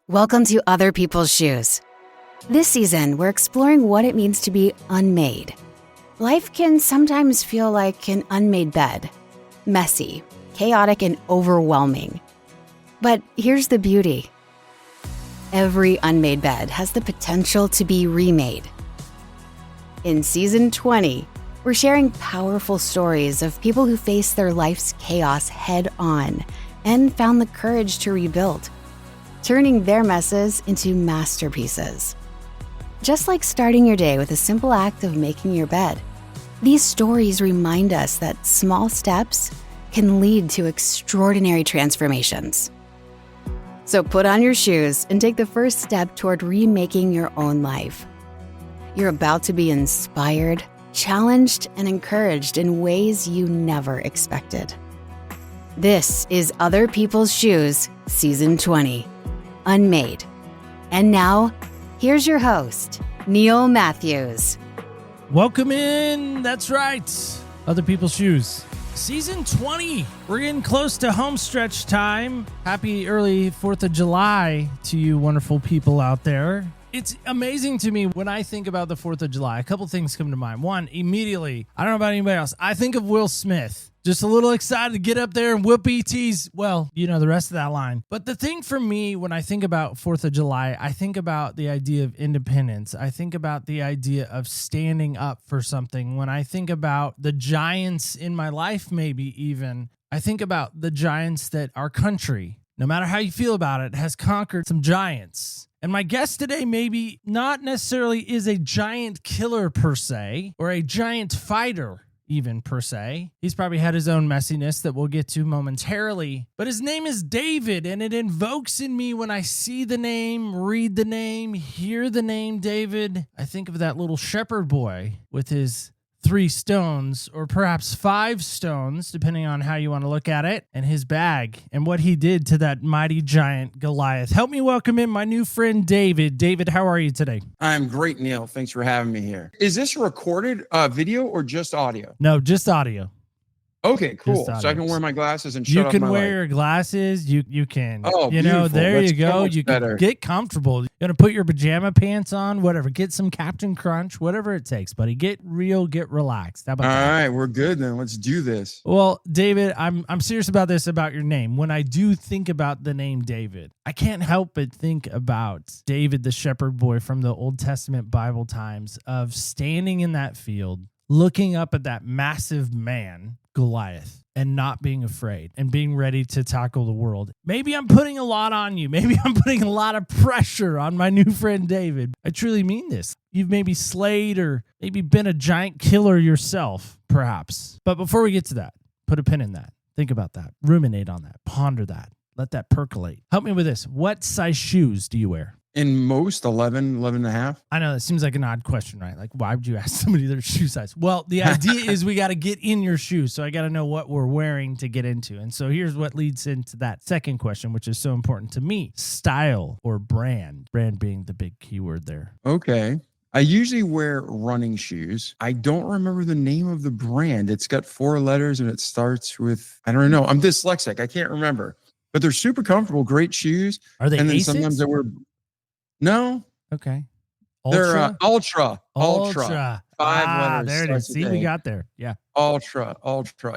Welcome to Other People's Shoes. This season, we're exploring what it means to be unmade. Life can sometimes feel like an unmade bed. Messy, chaotic, and overwhelming. But here's the beauty. Every unmade bed has the potential to be remade. In Season 20, we're sharing powerful stories of people who faced their life's chaos head-on and found the courage to rebuild, turning their messes into masterpieces. Just like starting your day with a simple act of making your bed, these stories remind us that small steps can lead to extraordinary transformations. So put on your shoes and take the first step toward remaking your own life. You're about to be inspired, challenged, and encouraged in ways you never expected. This is Other People's Shoes, Season 20. Unmade. And now, here's your host, Neil Matthews. Welcome in. That's right. Other People's Shoes. Season 20. We're getting close to home stretch time. Happy early 4th of July to you wonderful people out there. It's amazing to me when I think about the 4th of July. A couple things come to mind. One, immediately, I don't know about anybody else, I think of Will Smith. Just a little excited to get up there and whoop ET's, well, you know, the rest of that line. But the thing for me, when I think about 4th of July, I think about the idea of independence. I think about the idea of standing up for something. When I think about the giants in my life, maybe even, I think about the giants that our country, no matter how you feel about it, has conquered some giants. And my guest today maybe not necessarily is a giant killer per se, or a giant fighter even per se. He's probably had his own messiness that we'll get to momentarily. But his name is David, and it invokes in me when I see the name, read the name, hear the name David, I think of that little shepherd boy with his 3 stones, or perhaps 5 stones, depending on how you want to look at it, and his bag, and what he did to that mighty giant Goliath. Help me welcome in my new friend, David. David, how are you today? I'm great, Neil. Thanks for having me here. Is this recorded video or just audio? No, just audio. Okay, cool. So I can wear my glasses and shut you off can my wear light. your glasses. You can. Oh, you know, beautiful. there That's you go. so much You better. can get comfortable. You're gonna put your pajama pants on, whatever. Get some Captain Crunch, whatever it takes, buddy. Get real, get relaxed. How about that? All right, we're good then. Let's do this. Well, David, I'm serious about this, about your name. When I do think about the name David, I can't help but think about David, the shepherd boy from the Old Testament Bible times, of standing in that field, looking up at that massive man, Goliath, and not being afraid and being ready to tackle the world. Maybe I'm putting a lot on you. Maybe I'm putting a lot of pressure on my new friend, David. I truly mean this. You've maybe slayed or maybe been a giant killer yourself, perhaps. But before we get to that, put a pin in that. Think about that. Ruminate on that. Ponder that. Let that percolate. Help me with this. What size shoes do you wear? In most, 11 and a half. I know that seems like an odd question, right? Like, why would you ask somebody their shoe size? Well, the idea is we got to get in your shoes. So I got to know what we're wearing to get into. And so here's what leads into that second question, which is so important to me. Style or brand. Brand being the big keyword there. Okay. I usually wear running shoes. I don't remember the name of the brand. It's got 4 letters and it starts with, I don't know. I'm dyslexic. I can't remember. But they're super comfortable, great shoes. Are they And then Asics? sometimes I wear... No, Okay. they're ultra. 5 letters. There it is. starts See, with we A. got there. Yeah. Ultra.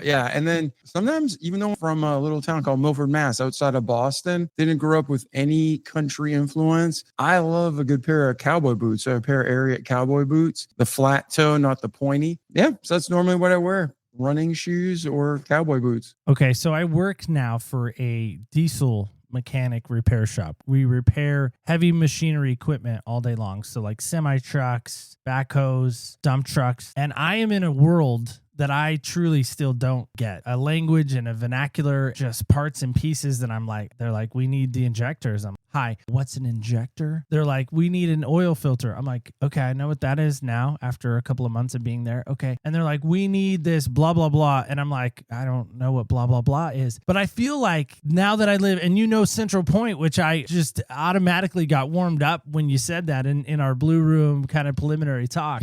Yeah. And then sometimes, even though I'm from a little town called Milford, Mass, outside of Boston, didn't grow up with any country influence. I love a good pair of cowboy boots. I have a pair of Harriet cowboy boots, the flat toe, not the pointy. Yeah. So that's normally what I wear. Running shoes or cowboy boots. Okay. So I work now for a diesel mechanic repair shop. We repair heavy machinery equipment all day long. So like semi trucks, backhoes, dump trucks. And I am in a world that I truly still don't get. A language and a vernacular, just parts and pieces that I'm like, they're like, we need the injectors. I'm, hi, what's an injector? They're like, we need an oil filter. I'm like, okay, I know what that is now after a couple of months of being there. Okay. And they're like, we need this blah, blah, blah. And I'm like, I don't know what blah, blah, blah is. But I feel like now that I live, and you know Central Point, which I just automatically got warmed up when you said that in our Blue Room kind of preliminary talk.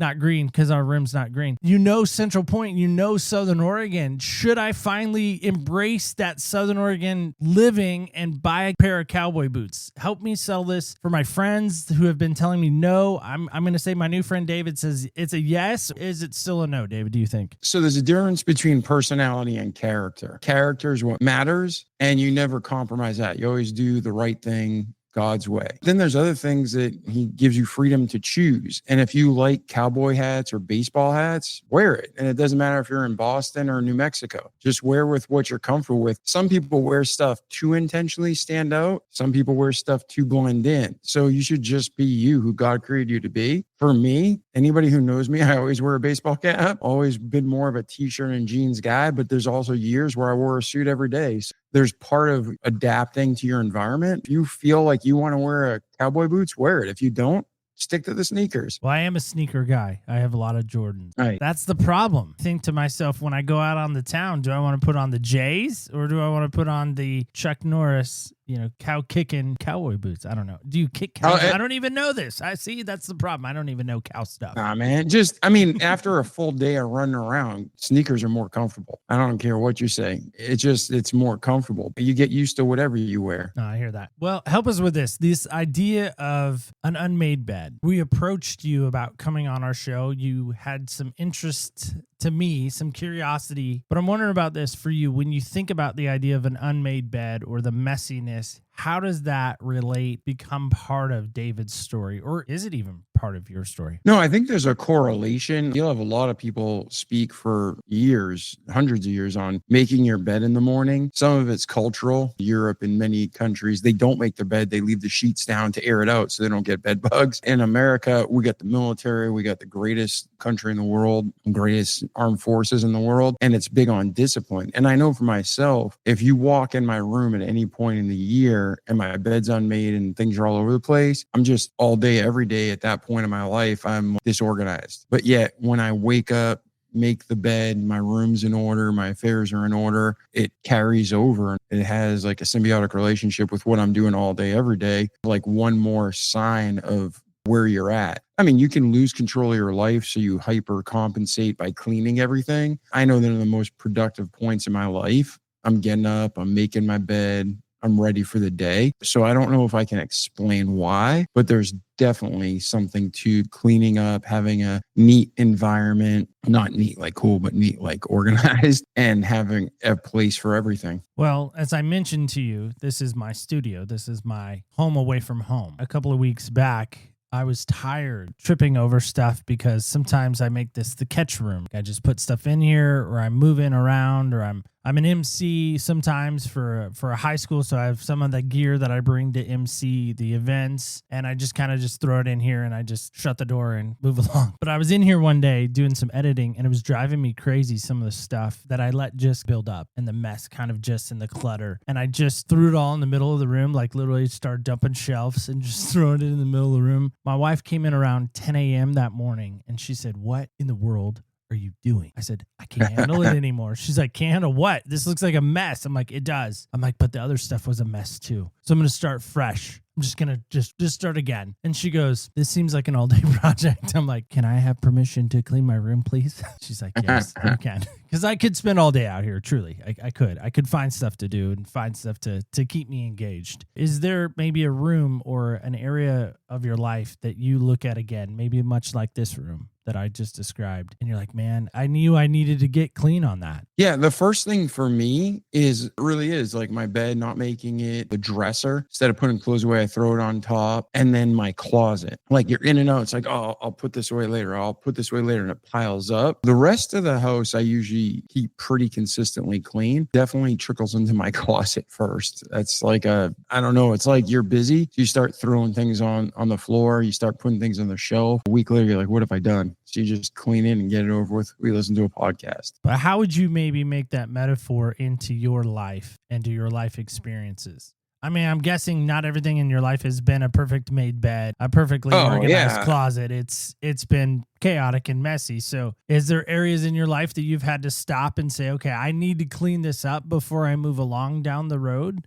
not green because our rim's not green. Central Point, Southern Oregon. Should I finally embrace that Southern Oregon living and buy a pair of cowboy boots? Help me sell this for my friends who have been telling me no. I'm going to say my new friend David says it's a yes. Is it still a no, David? Do you think? So there's a difference between personality and character. Character is what matters, and you never compromise that. You always do the right thing God's way. Then there's other things that he gives you freedom to choose. And if you like cowboy hats or baseball hats, wear it. And it doesn't matter if you're in Boston or New Mexico. Just wear with what you're comfortable with. Some people wear stuff to intentionally stand out. Some people wear stuff to blend in. So you should just be you, who God created you to be. For me, anybody who knows me, I always wear a baseball cap. Always been more of a t-shirt and jeans guy, but there's also years where I wore a suit every day. So there's part of adapting to your environment. If you feel like you want to wear a cowboy boots, wear it. If you don't, stick to the sneakers. Well, I am a sneaker guy. I have a lot of Jordans. Right. That's the problem. I think to myself, when I go out on the town, do I want to put on the J's or do I want to put on the Chuck Norris, cow kicking cowboy boots? I don't know. Do you kick cows? I don't even know this. I see. That's the problem. I don't even know cow stuff. Nah, man. After a full day of running around, sneakers are more comfortable. I don't care what you say. It's more comfortable. You get used to whatever you wear. No, I hear that. Well, help us with this idea of an unmade bed. We approached you about coming on our show. You had some interest to me, some curiosity, but I'm wondering about this for you. When you think about the idea of an unmade bed or the messiness, how does that become part of David's story? Or is it even part of your story? No, I think there's a correlation. You'll have a lot of people speak for years, hundreds of years, on making your bed in the morning. Some of it's cultural. Europe and many countries, they don't make their bed. They leave the sheets down to air it out so they don't get bed bugs. In America, we got the military. We got the greatest country in the world, greatest armed forces in the world. And it's big on discipline. And I know for myself, if you walk in my room at any point in the year and my bed's unmade and things are all over the place, I'm just all day, every day at that point in my life, I'm disorganized. But yet when I wake up, make the bed, my room's in order, my affairs are in order, it carries over. It has like a symbiotic relationship with what I'm doing all day, every day, like one more sign of where you're at. You can lose control of your life, so you hyper compensate by cleaning everything. I know that in the most productive points in my life, I'm getting up, I'm making my bed, I'm ready for the day. So I don't know if I can explain why, but there's definitely something to cleaning up, having a neat environment, not neat like cool, but neat like organized, and having a place for everything. Well, as I mentioned to you, this is my studio. This is my home away from home. A couple of weeks back, I was tired tripping over stuff because sometimes I make this the catch room. I just put stuff in here, or I'm moving around, or I'm an MC sometimes for a high school, so I have some of the gear that I bring to MC the events, and I just kind of just throw it in here and I just shut the door and move along. But I was in here one day doing some editing, and it was driving me crazy, some of the stuff that I let just build up and the mess kind of just in the clutter. And I just threw it all in the middle of the room, like literally started dumping shelves and just throwing it in the middle of the room. My wife came in around 10 a.m. that morning, and she said, "What in the world are you doing?" I said, "I can't handle it anymore." She's like, "Can't handle what? This looks like a mess." I'm like, "It does." I'm like, "But the other stuff was a mess too. So I'm going to start fresh. I'm just going to just start again." And she goes, "This seems like an all-day project." I'm like, "Can I have permission to clean my room, please?" She's like, "Yes, you can." Because I could spend all day out here, truly. I could find stuff to do and find stuff to keep me engaged. Is there maybe a room or an area of your life that you look at again, maybe much like this room that I just described, and you're like, "Man, I knew I needed to get clean on that"? Yeah, the first thing for me is like my bed, not making it, the dresser. Instead of putting clothes away, I throw it on top. And then my closet. Like you're in and out. It's like, "Oh, I'll put this away later. I'll put this away later." And it piles up. The rest of the house, I usually keep pretty consistently clean. Definitely trickles into my closet first. That's like I don't know. It's like you're busy. You start throwing things on the floor. You start putting things on the shelf. A week later, you're like, "What have I done?" So you just clean it and get it over with. We listen to a podcast. But how would you maybe make that metaphor into your life and to your life experiences? I'm guessing not everything in your life has been a perfect made bed, a perfectly organized closet. It's been chaotic and messy. So is there areas in your life that you've had to stop and say, "Okay, I need to clean this up before I move along down the road"?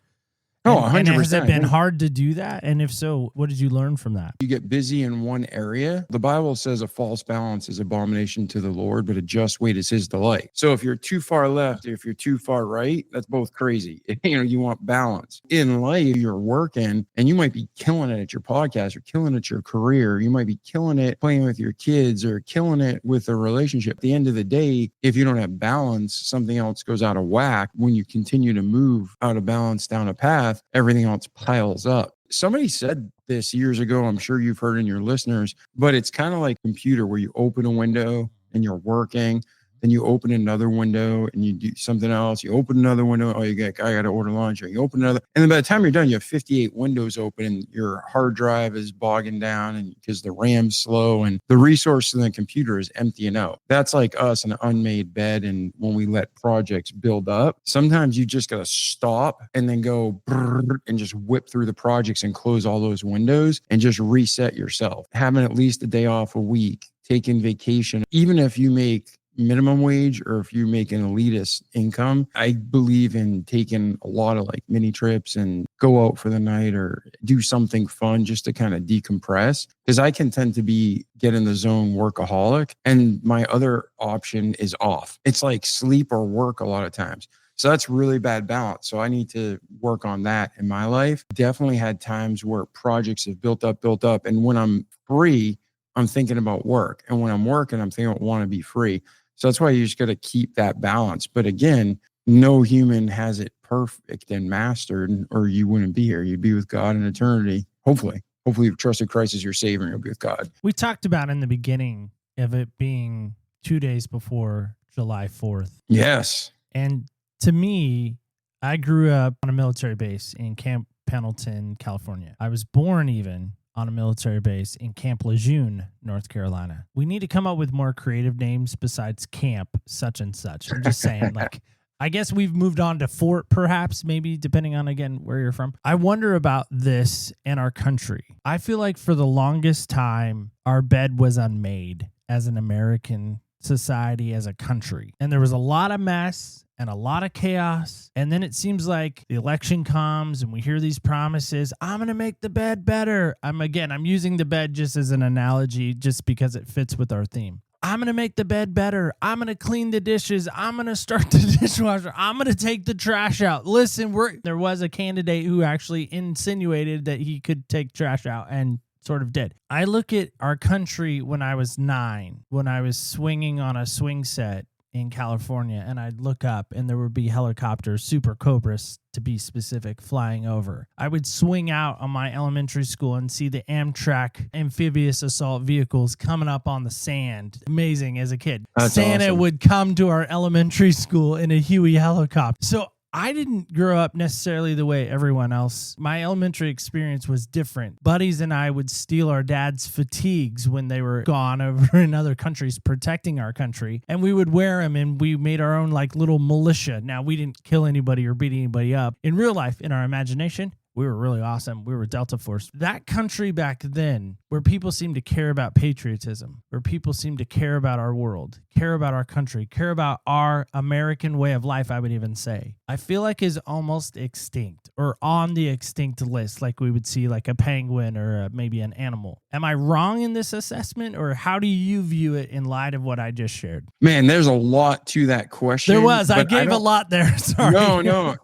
Oh, And 100%. has it been hard to do that? And if so, what did you learn from that? You get busy in one area. The Bible says a false balance is abomination to the Lord, but a just weight is his delight. So if you're too far left, if you're too far right, that's both crazy. You want balance. In life, you're working and you might be killing it at your podcast or killing it at your career. You might be killing it playing with your kids or killing it with a relationship. At the end of the day, if you don't have balance, something else goes out of whack. When you continue to move out of balance down a path, everything else piles up. Somebody said this years ago. I'm sure you've heard in your listeners, but it's kind of like a computer where you open a window and you're working. Then you open another window and you do something else. You open another window. Oh, I got to order lunch. Or you open another. And then by the time you're done, you have 58 windows open and your hard drive is bogging down and because the RAM's slow and the resource in the computer is emptying out. That's like us in an unmade bed. And when we let projects build up, sometimes you just got to stop and then go and just whip through the projects and close all those windows and just reset yourself. Having at least a day off a week, taking vacation, even if you make minimum wage or if you make an elitist income, I believe in taking a lot of like mini trips and go out for the night or do something fun just to kind of decompress. Because I can tend to get in the zone workaholic and my other option is off. It's like sleep or work a lot of times. So that's really bad balance. So I need to work on that in my life. Definitely had times where projects have built up. And when I'm free, I'm thinking about work. And when I'm working, I'm thinking I want to be free. So that's why you just got to keep that balance. But again, no human has it perfect and mastered, or you wouldn't be here. You'd be with God in eternity. Hopefully you've trusted Christ as your savior and you'll be with God. We talked about in the beginning of it being 2 days before July 4th. Yes. And to me, I grew up on a military base in Camp Pendleton, California. I was born even on a military base in Camp Lejeune, North Carolina. We need to come up with more creative names besides Camp such and such. I'm just saying, like, I guess we've moved on to Fort, perhaps, maybe, depending on, again, where you're from. I wonder about this and our country. I feel like for the longest time, our bed was unmade as an American society, as a country. And there was a lot of mess and a lot of chaos. And then it seems like the election comes and we hear these promises. I'm going to make the bed better. I'm using the bed just as an analogy, just because it fits with our theme. I'm going to make the bed better. I'm going to clean the dishes. I'm going to start the dishwasher. I'm going to take the trash out. Listen, there was a candidate who actually insinuated that he could take trash out and sort of did. I look at our country when I was 9, when I was swinging on a swing set in California, and I'd look up and there would be helicopters, Super Cobras to be specific, flying over. I would swing out on my elementary school and see the Amtrak amphibious assault vehicles coming up on the sand. Amazing as a kid. That's Santa awesome. would come to our elementary school in a Huey helicopter. So I didn't grow up necessarily the way everyone else. My elementary experience was different. Buddies and I would steal our dad's fatigues when they were gone over in other countries protecting our country, and we would wear them, and we made our own like little militia. Now, we didn't kill anybody or beat anybody up. In real life, in our imagination, we were really awesome. We were Delta Force. That country back then, where people seem to care about patriotism, where people seem to care about our world, care about our country, care about our American way of life, I would even say, I feel like is almost extinct or on the extinct list, like we would see like a penguin or maybe an animal. Am I wrong in this assessment, or how do you view it in light of what I just shared? Man, there's a lot to that question. There was. I gave a lot there. Sorry. No.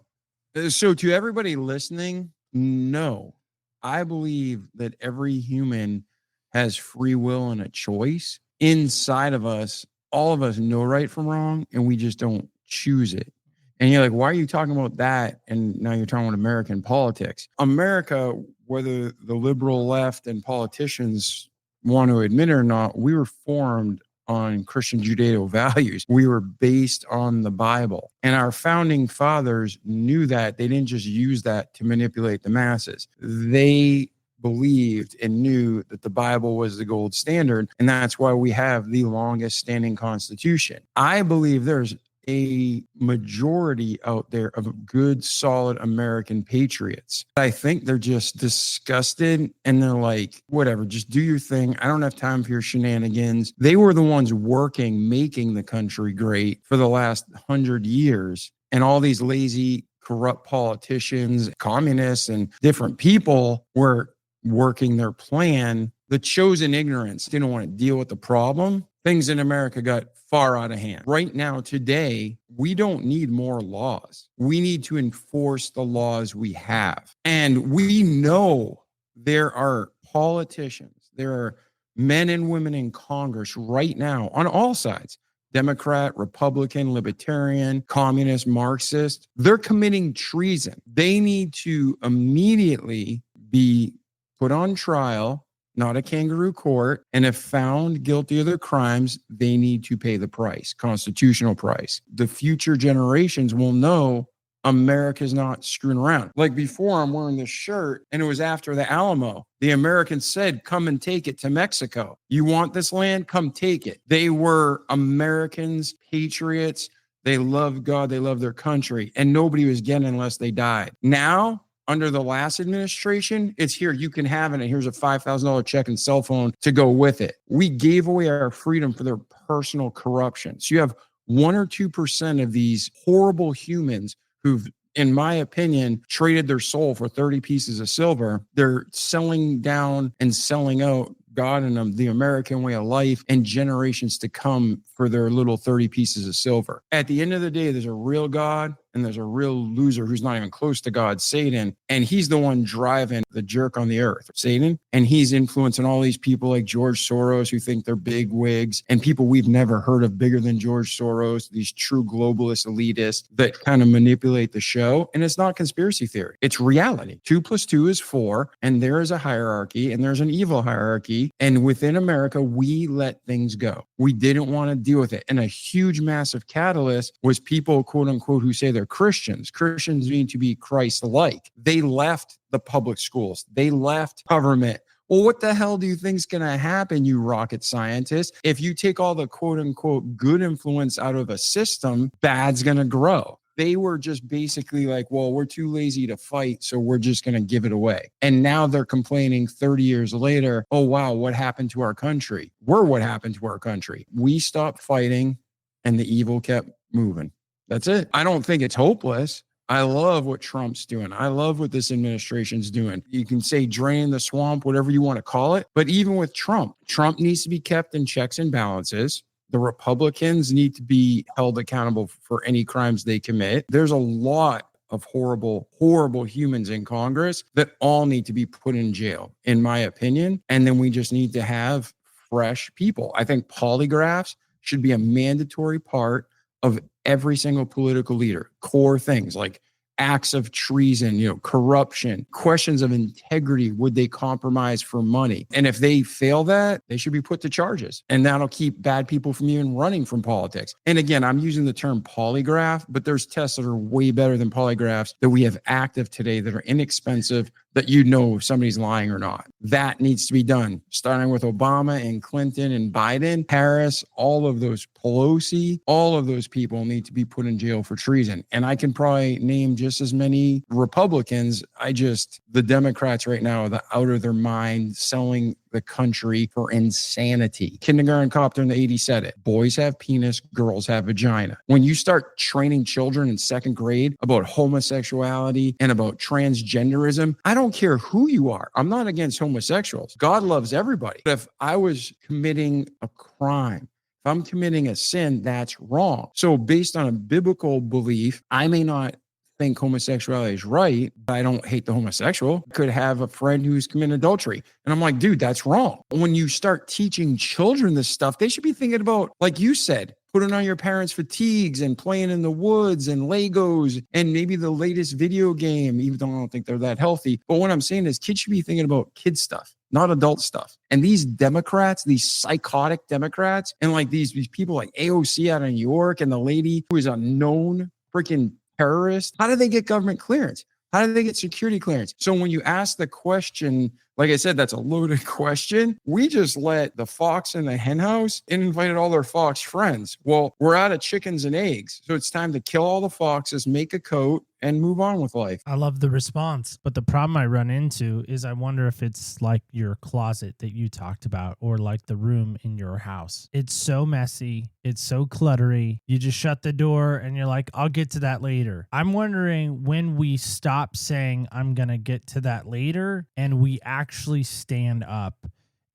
So to everybody listening, no, I believe that every human has free will and a choice inside of us. All of us know right from wrong, and we just don't choose it. And you're like, why are you talking about that? And now you're talking about American politics. America, whether the liberal left and politicians want to admit it or not, we were formed on Christian Judeo values. We were based on the Bible. And our founding fathers knew that. They didn't just use that to manipulate the masses. They believed and knew that the Bible was the gold standard. And that's why we have the longest standing constitution. I believe there's a majority out there of good, solid American patriots. I think they're just disgusted and they're like, whatever, just do your thing. I don't have time for your shenanigans. They were the ones working, making the country great for the last 100 years. And all these lazy corrupt politicians, communists, and different people were working their plan. The chosen ignorance didn't want to deal with the problem. Things in America got far out of hand. Right now, today, we don't need more laws. We need to enforce the laws we have. And we know there are politicians, there are men and women in Congress right now on all sides, Democrat, Republican, Libertarian, Communist, Marxist, they're committing treason. They need to immediately be put on trial, not a kangaroo court, and if found guilty of their crimes, they need to pay the price, constitutional price. The future generations will know America's not screwing around. Like before, I'm wearing this shirt, and it was after the Alamo. The Americans said, come and take it to Mexico. You want this land? Come take it. They were Americans, patriots. They loved God. They loved their country, and nobody was getting it unless they died. Now, under the last administration, it's here. You can have it, and here's a $5,000 check and cell phone to go with it. We gave away our freedom for their personal corruption. So you have 1 or 2% of these horrible humans who've, in my opinion, traded their soul for 30 pieces of silver. They're selling down and selling out God and the American way of life and generations to come for their little 30 pieces of silver. At the end of the day, there's a real God and there's a real loser who's not even close to God, Satan. And he's the one driving the jerk on the earth, Satan. And he's influencing all these people like George Soros who think they're big wigs and people we've never heard of bigger than George Soros, these true globalist elitists that kind of manipulate the show. And it's not conspiracy theory. It's reality. 2 + 2 is 4. And there is a hierarchy and there's an evil hierarchy. And within America, we let things go. We didn't want to deal with it. And a huge, massive catalyst was people, quote unquote, who say they're Christians. Christians mean to be Christ-like. They left the public schools. They left government. Well, what the hell do you think's going to happen, you rocket scientist? If you take all the quote unquote good influence out of a system, bad's going to grow. They were just basically like, well, we're too lazy to fight, so we're just going to give it away. And now they're complaining 30 years later, oh, wow, what happened to our country? We're what happened to our country. We stopped fighting and the evil kept moving. That's it. I don't think it's hopeless. I love what Trump's doing. I love what this administration's doing. You can say drain the swamp, whatever you want to call it. But even with Trump needs to be kept in checks and balances. The Republicans need to be held accountable for any crimes they commit. There's a lot of horrible, horrible humans in Congress that all need to be put in jail, in my opinion. And then we just need to have fresh people. I think polygraphs should be a mandatory part of every single political leader. Core things like acts of treason, corruption, questions of integrity. Would they compromise for money? And if they fail that, they should be put to charges. And that'll keep bad people from even running from politics. And again, I'm using the term polygraph, but there's tests that are way better than polygraphs that we have active today that are inexpensive, that you know if somebody's lying or not. That needs to be done, starting with Obama and Clinton and Biden, Harris, all of those, Pelosi, all of those people need to be put in jail for treason. And I can probably name just as many Republicans. The Democrats right now are out of their mind, selling the country for insanity. Kindergarten copter in the 80s said it. Boys have penis, girls have vagina. When you start training children in 2nd grade about homosexuality and about transgenderism, I don't care who you are. I'm not against homosexuals. God loves everybody. But if I was committing a crime, if I'm committing a sin, that's wrong. So based on a biblical belief, I may not think homosexuality is right, but I don't hate the homosexual. I could have a friend who's committing adultery. And I'm like, dude, that's wrong. When you start teaching children this stuff, they should be thinking about, like you said, putting on your parents' fatigues and playing in the woods and Legos and maybe the latest video game, even though I don't think they're that healthy. But what I'm saying is kids should be thinking about kid stuff, not adult stuff. And these Democrats, these psychotic Democrats, and like these people like AOC out of New York and the lady who is a known freaking terrorist, how do they get government clearance? How do they get security clearance? So when you ask the question like I said, that's a loaded question. We just let the fox in the hen house and invited all their fox friends. Well, we're out of chickens and eggs. So it's time to kill all the foxes, make a coat, and move on with life. I love the response, but the problem I run into is I wonder if it's like your closet that you talked about or like the room in your house. It's so messy. It's so cluttery. You just shut the door and you're like, I'll get to that later. I'm wondering when we stop saying I'm going to get to that later and we actually stand up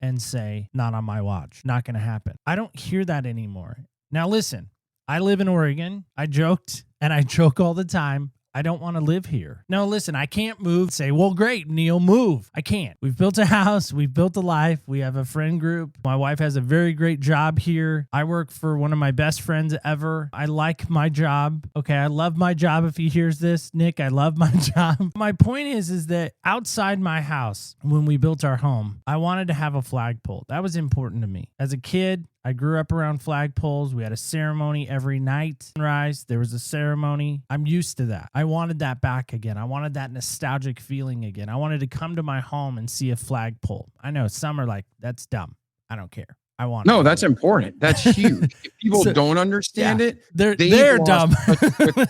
and say, not on my watch, not going to happen. I don't hear that anymore. Now, listen, I live in Oregon. I joked and I joke all the time. I don't want to live here. No, listen, I can't move. Say, well, great, Neil, move. I can't. We've built a house. We've built a life. We have a friend group. My wife has a very great job here. I work for one of my best friends ever. I like my job. Okay, I love my job. If he hears this, Nick, I love my job. My point is that outside my house, when we built our home, I wanted to have a flagpole. That was important to me. As a kid, I grew up around flagpoles. We had a ceremony every night. Sunrise, there was a ceremony. I'm used to that. I wanted that back again. I wanted that nostalgic feeling again. I wanted to come to my home and see a flagpole. I know some are like, that's dumb. I don't care. I want No, that's important. That's huge. If people don't understand it, they're dumb.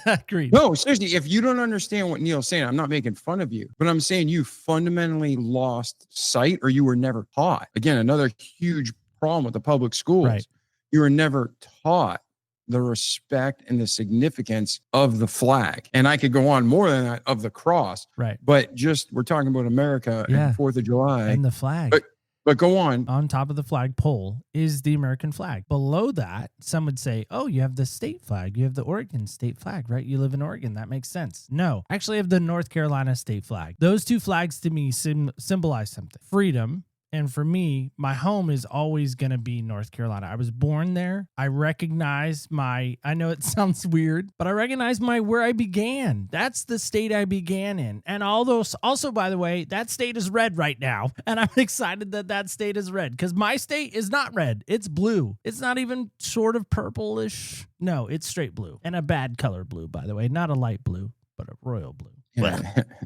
Agreed. No, seriously, if you don't understand what Neil's saying, I'm not making fun of you, but I'm saying you fundamentally lost sight or you were never taught. Again, another huge problem with the public schools. Right. You were never taught the respect and the significance of the flag. And I could go on more than that, of the cross. Right. But just we're talking about America and 4th of July. And the flag. But go on. On top of the flagpole is the American flag. Below that, some would say, oh, you have the state flag. You have the Oregon state flag, right? You live in Oregon. That makes sense. No, I actually have the North Carolina state flag. Those two flags to me symbolize something. Freedom. And for me, my home is always going to be North Carolina. I was born there. I recognize I know it sounds weird, but I recognize where I began. That's the state I began in. And also, by the way, that state is red right now. And I'm excited that state is red because my state is not red. It's blue. It's not even sort of purplish. No, it's straight blue and a bad color blue, by the way, not a light blue, but a royal blue. Well,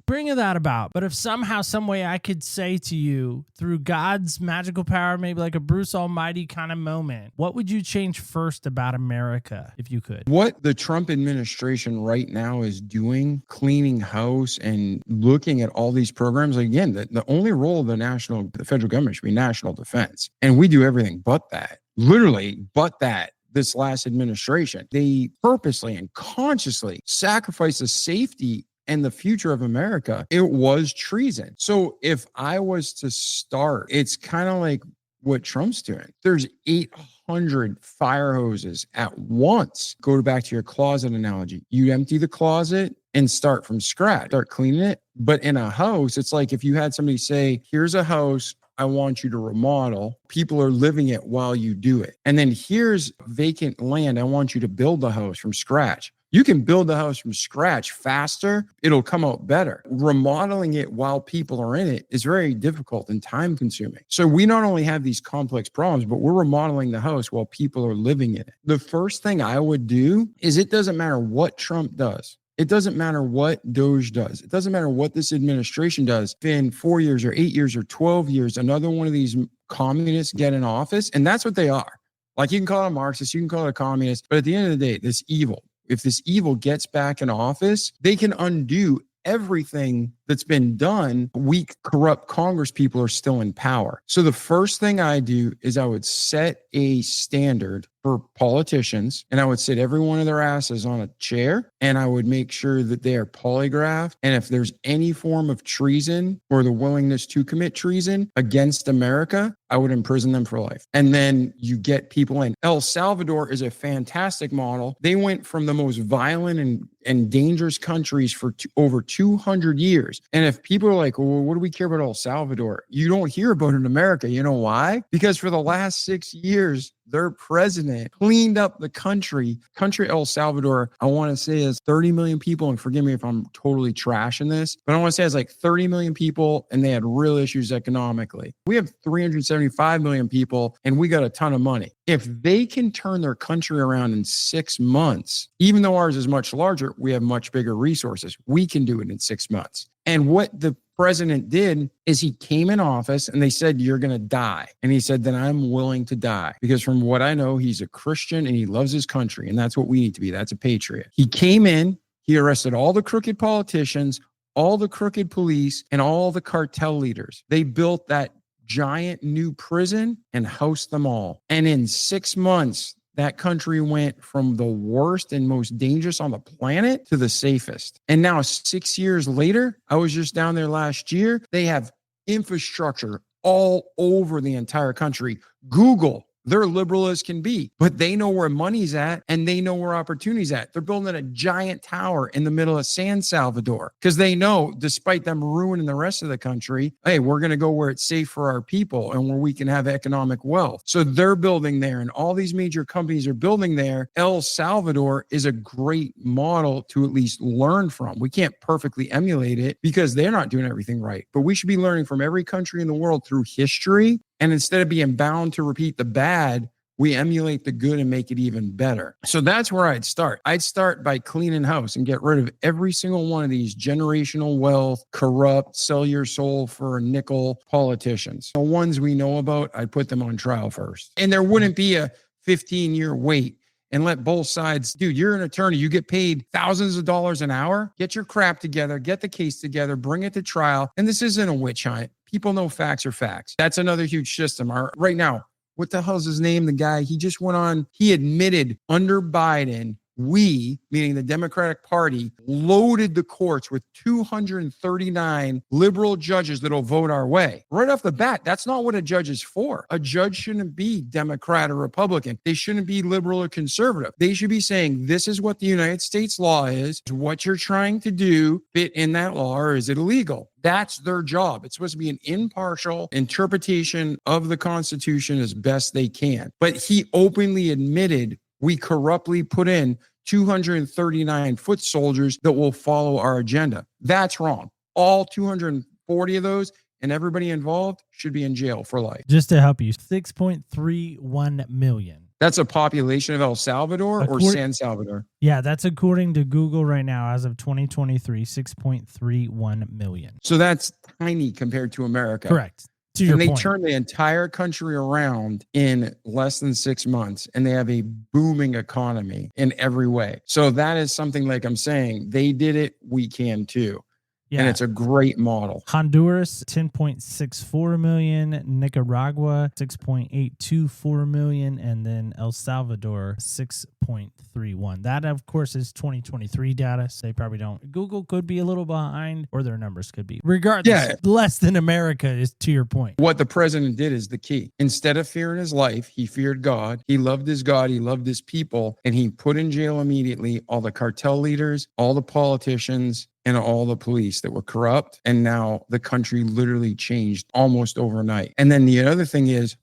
bringing that about. But if somehow, some way I could say to you through God's magical power, maybe like a Bruce Almighty kind of moment, what would you change first about America if you could? What the Trump administration right now is doing, cleaning house and looking at all these programs, again, the only role of the federal government should be national defense. And we do everything but that, literally but that. This last administration, they purposely and consciously sacrificed the safety and the future of America. It was treason. So if I was to start, it's kind of like what Trump's doing. There's 800 fire hoses at once. Go back to your closet analogy. You empty the closet and start from scratch, start cleaning it. But in a house, it's like if you had somebody say, here's a house I want you to remodel. People are living it while you do it. And then here's vacant land. I want you to build the house from scratch. You can build the house from scratch faster. It'll come out better. Remodeling it while people are in it is very difficult and time consuming. So we not only have these complex problems, but we're remodeling the house while people are living in it. The first thing I would do is it doesn't matter what Trump does. It doesn't matter what Doge does. It doesn't matter what this administration does. In 4 years or 8 years or 12 years, another one of these communists get in office. And that's what they are. Like you can call it a Marxist, you can call it a communist, but at the end of the day, this evil. If this evil gets back in office, they can undo everything that's been done. Weak, corrupt Congress people are still in power. So the first thing I do is I would set a standard for politicians and I would sit every one of their asses on a chair and I would make sure that they are polygraphed. And if there's any form of treason or the willingness to commit treason against America, I would imprison them for life. And then you get people in. El Salvador is a fantastic model. They went from the most violent and dangerous countries for over 200 years. And if people are like, well, what do we care about El Salvador? You don't hear about it in America. You know why? Because for the last 6 years, their president cleaned up the country. El Salvador, I want to say is 30 million people. And forgive me if I'm totally trashing this, but I want to say it's like 30 million people and they had real issues economically. We have 375 million people and we got a ton of money. If they can turn their country around in 6 months, even though ours is much larger, we have much bigger resources. We can do it in 6 months. And what the president did is he came in office and they said, you're going to die. And he said, then I'm willing to die. Because from what I know, he's a Christian and he loves his country. And that's what we need to be. That's a patriot. He came in, he arrested all the crooked politicians, all the crooked police, and all the cartel leaders. They built that giant new prison and housed them all. And in 6 months, that country went from the worst and most dangerous on the planet to the safest. And now 6 years later, I was just down there last year, they have infrastructure all over the entire country. Google, they're liberal as can be, but they know where money's at and they know where opportunity's at. They're building a giant tower in the middle of San Salvador because they know, despite them ruining the rest of the country, hey, we're going to go where it's safe for our people and where we can have economic wealth. So they're building there and all these major companies are building there. El Salvador is a great model to at least learn from. We can't perfectly emulate it because they're not doing everything right, but we should be learning from every country in the world through history. And instead of being bound to repeat the bad, we emulate the good and make it even better. So that's where I'd start. I'd start by cleaning house and get rid of every single one of these generational wealth, corrupt, sell your soul for a nickel politicians. The ones we know about, I'd put them on trial first. And there wouldn't be a 15-year wait. And let both sides, dude, you're an attorney. You get paid thousands of dollars an hour. Get your crap together, get the case together, bring it to trial. And this isn't a witch hunt. People know facts are facts. That's another huge system. Right now, what the hell's his name? The guy, he just went on, he admitted under Biden, we, meaning the Democratic Party, loaded the courts with 239 liberal judges that'll vote our way. Right off the bat, that's not what a judge is for. A judge shouldn't be Democrat or Republican. They shouldn't be liberal or conservative. They should be saying, this is what the United States law is, what you're trying to do fit in that law, or is it illegal? That's their job. It's supposed to be an impartial interpretation of the Constitution as best they can. But he openly admitted we corruptly put in 239 foot soldiers that will follow our agenda. That's wrong. All 240 of those and everybody involved should be in jail for life. Just to help you, 6.31 million. That's a population of El Salvador or San Salvador? Yeah, that's according to Google right now as of 2023, 6.31 million. So that's tiny compared to America. Correct. And they turned the entire country around in less than 6 months, and they have a booming economy in every way. So that is something, like I'm saying, they did it, we can too. Yeah. And it's a great model. Honduras, 10.64 million. Nicaragua, 6.824 million. And then El Salvador, 6.31. That, of course, is 2023 data. So they probably don't. Google could be a little behind, or their numbers could be. Regardless, less than America is, to your point. What the president did is the key. Instead of fearing his life, he feared God. He loved his God. He loved his people. And he put in jail immediately all the cartel leaders, all the politicians, and all the police that were corrupt. And now the country literally changed almost overnight. And then the other thing is,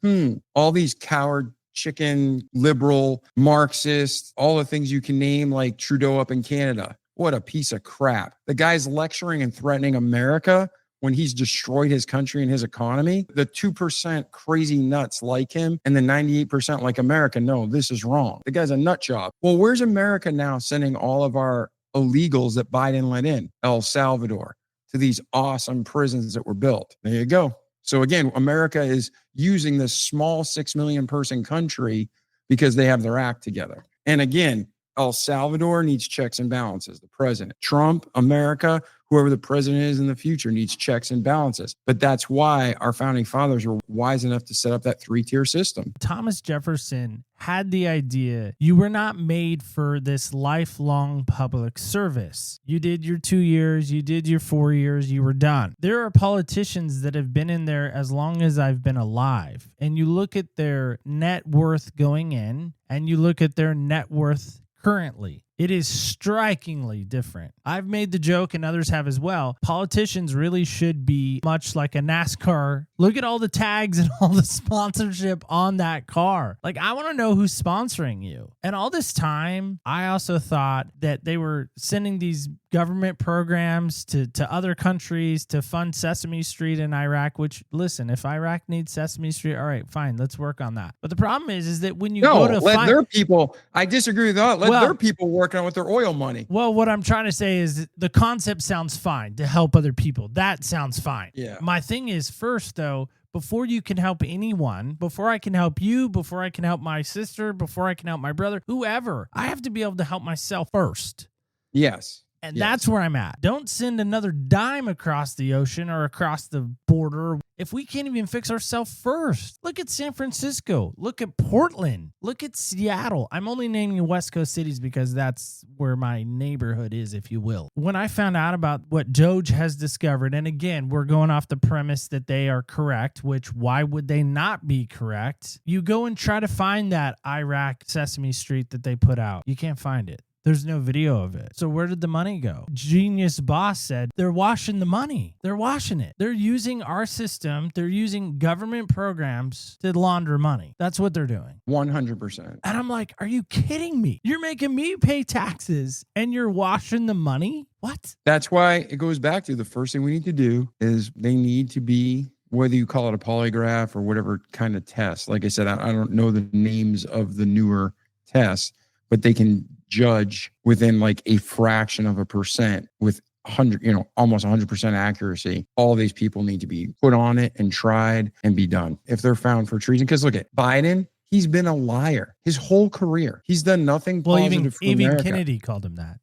all these coward chicken, liberal, Marxist, all the things you can name, like Trudeau up in Canada. What a piece of crap. The guy's lecturing and threatening America when he's destroyed his country and his economy. The 2% crazy nuts like him and the 98% like America. No, this is wrong. The guy's a nut job. Well, where's America now sending all of our illegals that Biden let in El Salvador to these awesome prisons that were built? There you go. So again, America is using this small 6 million person country because they have their act together. And again, El Salvador needs checks and balances. The president, Trump, America, whoever the president is in the future needs checks and balances. But that's why our founding fathers were wise enough to set up that 3-tier system. Thomas Jefferson had the idea you were not made for this lifelong public service. You did your 2 years, you did your 4 years, you were done. There are politicians that have been in there as long as I've been alive. And you look at their net worth going in and you look at their net worth currently. It is strikingly different. I've made the joke, and others have as well. Politicians really should be much like a NASCAR. Look at all the tags and all the sponsorship on that car. Like, I want to know who's sponsoring you. And all this time, I also thought that they were sending these government programs to other countries to fund Sesame Street in Iraq, which, listen, if Iraq needs Sesame Street, all right, fine, let's work on that. But the problem is that when you go to let their people, I disagree with that. Let their people work working on with their oil money. Well, what I'm trying to say is the concept sounds fine to help other people. That sounds fine. Yeah. My thing is first, though, before you can help anyone, before I can help you, before I can help my sister, before I can help my brother, whoever, I have to be able to help myself first. Yes. And that's where I'm at. Don't send another dime across the ocean or across the border if we can't even fix ourselves first. Look at San Francisco. Look at Portland. Look at Seattle. I'm only naming West Coast cities because that's where my neighborhood is, if you will. When I found out about what Doge has discovered, and again, we're going off the premise that they are correct, which why would they not be correct? You go and try to find that Iraq Sesame Street that they put out. You can't find it. There's no video of it. So where did the money go? Genius Boss said they're washing the money. They're washing it. They're using our system. They're using government programs to launder money. That's what they're doing. 100%. And I'm like, are you kidding me? You're making me pay taxes and you're washing the money? What? That's why it goes back to the first thing we need to do is they need to be, whether you call it a polygraph or whatever kind of test. Like I said, I don't know the names of the newer tests, but they can judge within like a fraction of a percent with 100, almost 100% accuracy. All these people need to be put on it and tried and be done if they're found for treason. Because look at Biden. He's been a liar his whole career. He's done nothing positive for even America. Kennedy called him that.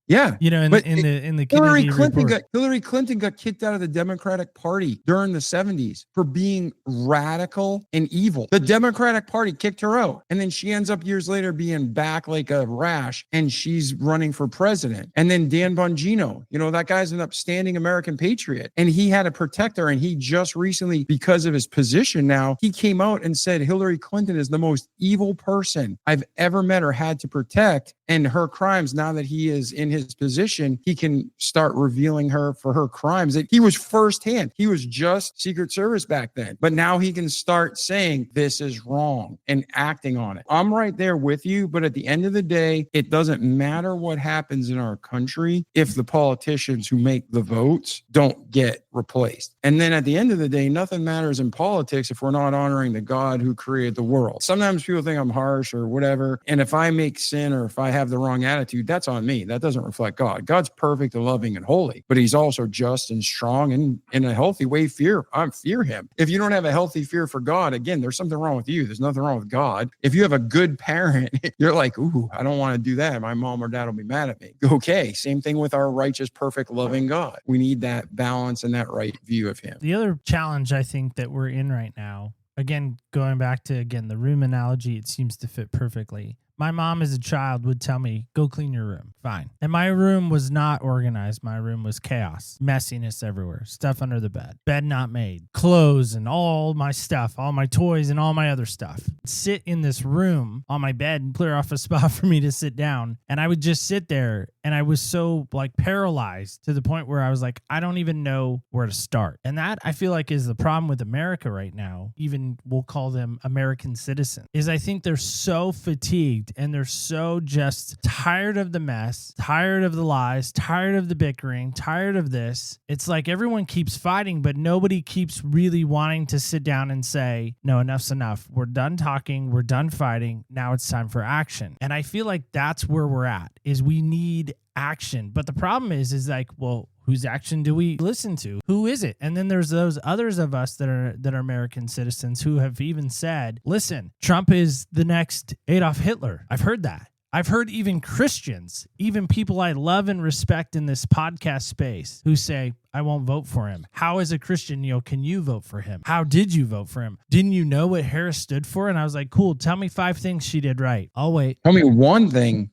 Yeah. In the Hillary Kennedy Hillary Clinton got kicked out of the Democratic Party during the 70s for being radical and evil. The Democratic Party kicked her out. And then she ends up years later being back like a rash and she's running for president. And then Dan Bongino, that guy's an upstanding American patriot and he had to protect her. And he just recently, because of his position now, he came out and said Hillary Clinton is the most evil person I've ever met or had to protect. And her crimes, now that he is in his position, he can start revealing her for her crimes. That he was firsthand. He was just Secret Service back then. But now he can start saying this is wrong and acting on it. I'm right there with you. But at the end of the day, it doesn't matter what happens in our country if the politicians who make the votes don't get replaced. And then at the end of the day, nothing matters in politics if we're not honoring the God who created the world. Sometimes people think I'm harsh or whatever. And if I make sin or if I have the wrong attitude, that's on me. That doesn't reflect God. God's perfect and loving and holy, but he's also just and strong and in a healthy way. I fear him. If you don't have a healthy fear for God, again, there's something wrong with you. There's nothing wrong with God. If you have a good parent, you're like, ooh, I don't want to do that. My mom or dad will be mad at me. Okay. Same thing with our righteous, perfect, loving God. We need that balance and that right view of him. The other challenge I think that we're in right now, again, going back to, the room analogy, it seems to fit perfectly. My mom as a child would tell me, go clean your room. Fine. And my room was not organized. My room was chaos, messiness everywhere, stuff under the bed not made, clothes and all my stuff, all my toys and all my other stuff. Sit in this room on my bed and clear off a spot for me to sit down. And I would just sit there and I was so paralyzed to the point where I was like, I don't even know where to start. And that I feel like is the problem with America right now. Even we'll call them American citizens, is I think they're so fatigued and they're so just tired of the mess, tired of the lies, tired of the bickering, tired of this. It's like everyone keeps fighting, but nobody keeps really wanting to sit down and say, no, enough's enough. We're done talking. We're done fighting. Now it's time for action. And I feel like that's where we're at, is we need action. But the problem is like, well, whose action do we listen to? Who is it? And then there's those others of us that are American citizens who have even said, listen, Trump is the next Adolf Hitler. I've heard that. I've heard even Christians, even people I love and respect in this podcast space, who say, I won't vote for him. How, as a Christian, can you vote for him? How did you vote for him? Didn't you know what Harris stood for? And I was like, cool, tell me 5 things she did right. I'll wait. Tell me one thing.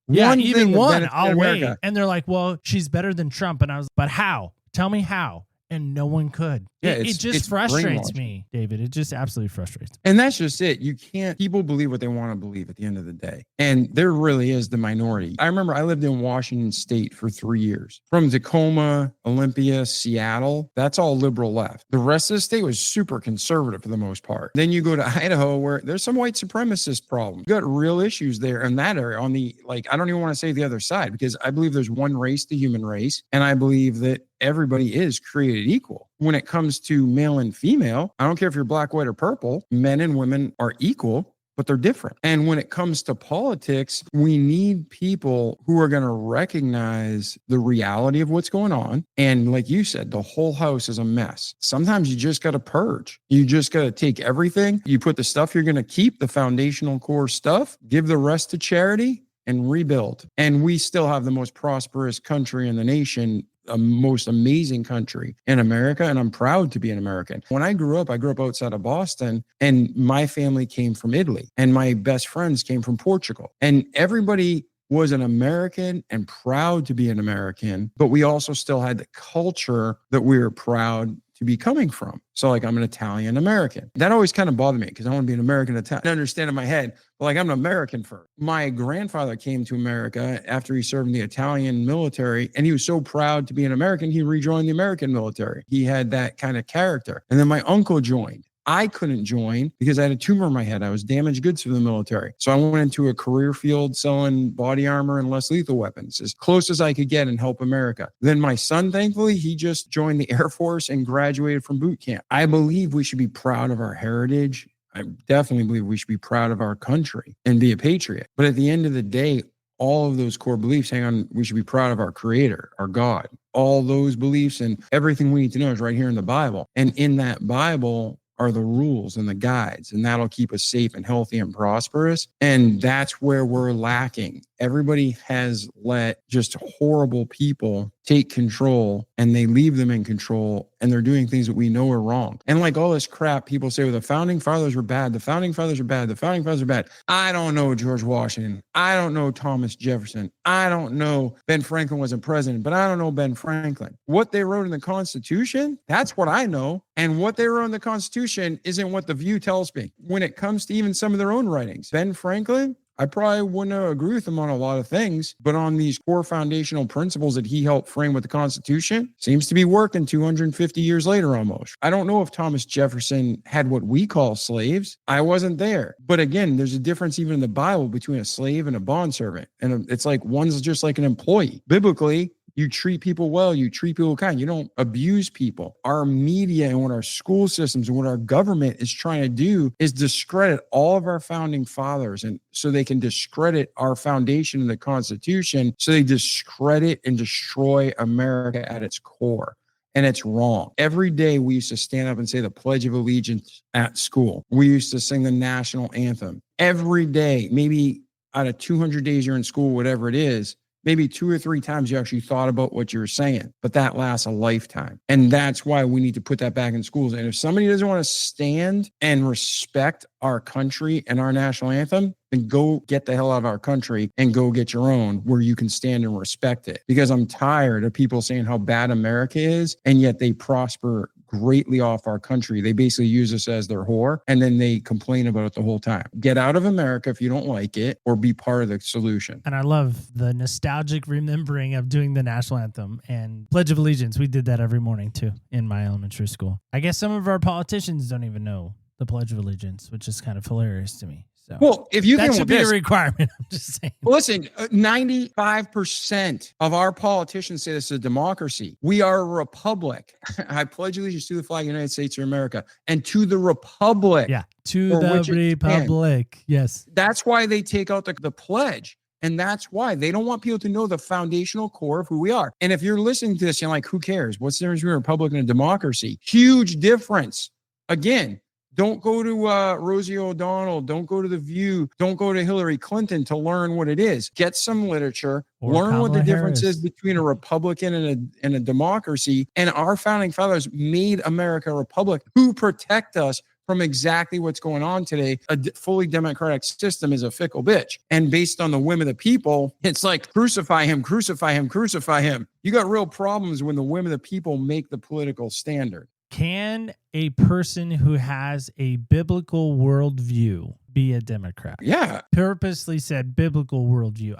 Yeah, even one, I'll wait. And they're like, well, she's better than Trump. And I was, but how? Tell me how. And no one could. Yeah, it just frustrates me, David. It just absolutely frustrates me. And that's just it. You can't, people believe what they want to believe at the end of the day. And there really is the minority. I remember I lived in Washington State for 3 years. From Tacoma, Olympia, Seattle, that's all liberal left. The rest of the state was super conservative for the most part. Then you go to Idaho where there's some white supremacist problems. You got real issues there in that area on the, I don't even want to say the other side, because I believe there's one race, the human race. And I believe that everybody is created equal. When it comes to male and female, I don't care if you're black, white, or purple, men and women are equal. but they're different. And when it comes to politics, we need people who are going to recognize the reality of what's going on. And like you said, the whole house is a mess. Sometimes you just got to purge. You just got to take everything. You put the stuff you're going to keep, the foundational core stuff, give the rest to charity, and rebuild. And we still have the most prosperous country in the nation, a most amazing country in America. And I'm proud to be an American. When I grew up outside of Boston, and my family came from Italy, and my best friends came from Portugal. And everybody was an American and proud to be an American, but we also still had the culture that we were proud to be coming from. So like, I'm an Italian American. That always kind of bothered me because I want to be an American Italian. I understand in my head, but like, I'm an American first. My grandfather came to America after he served in the Italian military, and he was so proud to be an American, he rejoined the American military. He had that kind of character. And then my uncle joined. I couldn't join because I had a tumor in my head. I was damaged goods for the military. So I went into a career field selling body armor and less lethal weapons, as close as I could get and help America. Then my son, thankfully, he just joined the Air Force and graduated from boot camp. I believe we should be proud of our heritage. I definitely believe we should be proud of our country and be a patriot. But at the end of the day, all of those core beliefs hang on, we should be proud of our creator, our God. All those beliefs and everything we need to know is right here in the Bible. And in that Bible are the rules and the guides, and that'll keep us safe and healthy and prosperous. And that's where we're lacking. Everybody has let just horrible people take control, and they leave them in control, and they're doing things that we know are wrong. And like all this crap, people say, well, the founding fathers were bad. The founding fathers are bad. The founding fathers are bad. I don't know George Washington. I don't know Thomas Jefferson. I don't know Ben Franklin wasn't president, but I don't know Ben Franklin. What they wrote in the Constitution, that's what I know. And what they wrote in the Constitution isn't what the View tells me. When it comes to even some of their own writings, Ben Franklin, I probably wouldn't agree with him on a lot of things, but on these core foundational principles that he helped frame with the Constitution, seems to be working 250 years later almost. I don't know if Thomas Jefferson had what we call slaves. I wasn't there. But again, there's a difference even in the Bible between a slave and a bondservant. And it's like one's just like an employee. Biblically, you treat people well, you treat people kind, you don't abuse people. Our media and what our school systems and what our government is trying to do is discredit all of our founding fathers. And so they can discredit our foundation in the Constitution. So they discredit and destroy America at its core. And it's wrong. Every day we used to stand up and say the Pledge of Allegiance at school. We used to sing the national anthem. Every day, maybe out of 200 days you're in school, whatever it is, maybe 2 or 3 times you actually thought about what you were saying, but that lasts a lifetime. And that's why we need to put that back in schools. And if somebody doesn't want to stand and respect our country and our national anthem, then go get the hell out of our country and go get your own where you can stand and respect it. Because I'm tired of people saying how bad America is, and yet they prosper greatly off our country. They basically use us as their whore, and then they complain about it the whole time. Get out of America if you don't like it, or be part of the solution. And I love the nostalgic remembering of doing the national anthem and Pledge of Allegiance. We did that every morning too in my elementary school. I guess some of our politicians don't even know the Pledge of Allegiance, which is kind of hilarious to me. So, well, if you that can, should be a requirement. I'm just saying. Listen, 95% of our politicians say this is a democracy. We are a republic. I pledge allegiance to the flag of the United States of America and to the republic. Yeah, to the republic. Yes. That's why they take out the pledge. And that's why they don't want people to know the foundational core of who we are. And if you're listening to this, you're like, who cares? What's the difference between a republic and a democracy? Huge difference. Again, don't go to Rosie O'Donnell. Don't go to The View. Don't go to Hillary Clinton to learn what it is. Get some literature. Or learn Kamala what the difference Harris is between a republican and a democracy. And our founding fathers made America a republic who protect us from exactly what's going on today. A fully democratic system is a fickle bitch. And based on the whim of the people, it's like, crucify him, crucify him, crucify him. You got real problems when the whim of the people make the political standard. Can a person who has a biblical worldview be a Democrat? Yeah. Purposely said biblical worldview.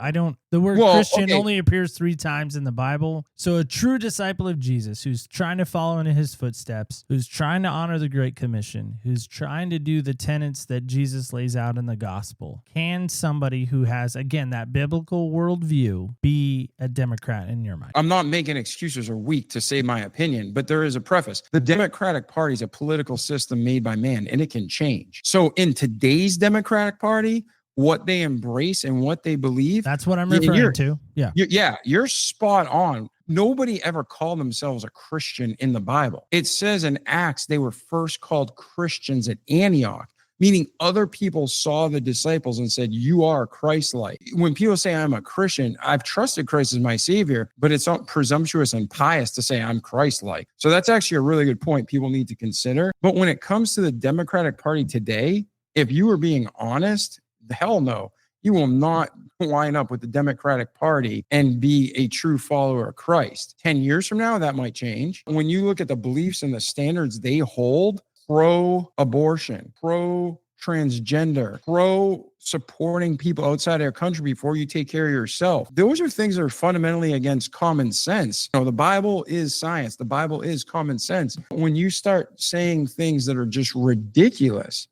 The word Christian only appears 3 times in the Bible. So a true disciple of Jesus who's trying to follow in his footsteps, who's trying to honor the Great Commission, who's trying to do the tenets that Jesus lays out in the gospel. Can somebody who has, again, that biblical worldview be a Democrat in your mind? I'm not making excuses or weak to say my opinion, but there is a preface. The Democratic Party is a political system made by man, and it can change. So in today's Democratic Party, what they embrace and what they believe. That's what I'm referring to. Yeah. You're spot on. Nobody ever called themselves a Christian in the Bible. It says in Acts, they were first called Christians at Antioch, meaning other people saw the disciples and said, you are Christ-like. When people say I'm a Christian, I've trusted Christ as my savior, but it's not presumptuous and pious to say I'm Christ-like. So that's actually a really good point people need to consider. But when it comes to the Democratic Party today, if you were being honest, hell no, you will not line up with the Democratic Party and be a true follower of Christ. 10 years from now, that might change. When you look at the beliefs and the standards they hold, pro-abortion, pro-transgender, pro-supporting people outside their country before you take care of yourself, those are things that are fundamentally against common sense. The Bible is science. The Bible is common sense. When you start saying things that are just ridiculous,